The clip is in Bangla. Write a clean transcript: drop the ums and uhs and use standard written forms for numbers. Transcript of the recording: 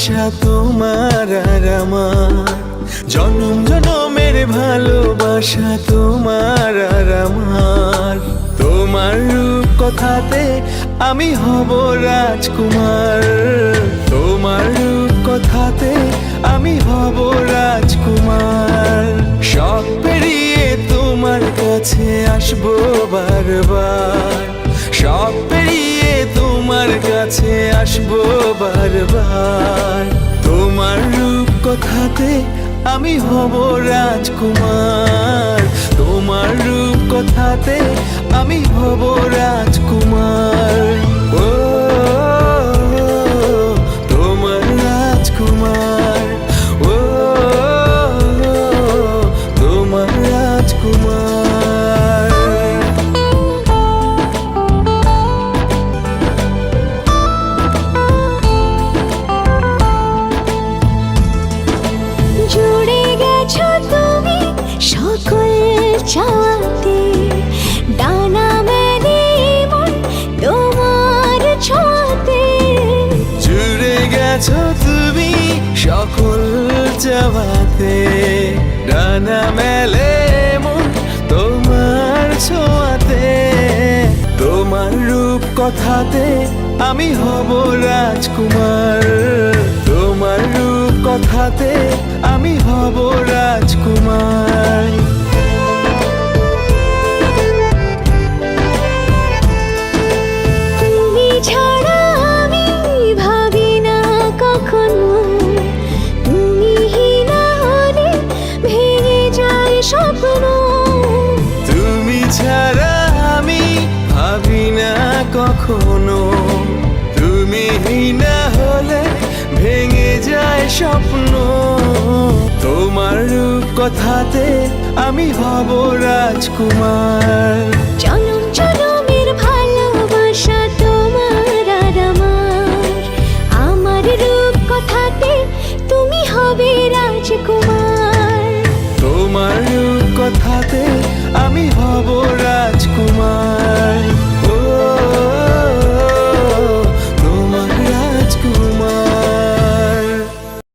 ভালোবাসা তোমার আর আমার, জনম জনমের ভালোবাসা তোমার আর আমার। তোমার রূপ কথাতে আমি হব রাজকুমার, তোমার রূপ কথাতে আমি হব রাজকুমার। সব পেরিয়ে তোমার কাছে আসবো বারবার, সব পেরিয়ে তোমার কাছে আসবো বারবার। তোমার রূপ কথাতে আমি হব রাজকুমার, তোমার রূপ কথাতে আমি হব রাজকুমার। ও তোমার রাজকুমার, ও তোমার রাজকুমার। জুড়ে গেছো তুমি সকল চাওয়াতে, ডানা মেলে মন তোমার ছোঁয়াতে। জুড়ে গেছো তুমি সকল চাওয়াতে, ডানা মেলে মন তোমার ছোঁয়াতে। তোমার রূপ কথাতে আমি হব রাজকুমার, তোমার রূপ কথাতে আমি হব রাজকুমার। তুমি ছাড়া আমি ভাবি না কখনো, তুমি না হলে ভেঙে যায় স্বপ্ন। তুমি ছাড়া আমি ভাবি না কখনো, তুমি না হলে ভেঙে যায় স্বপ্ন। তোমার রূপ কথাতে আমি হব রাজকুমার, জনম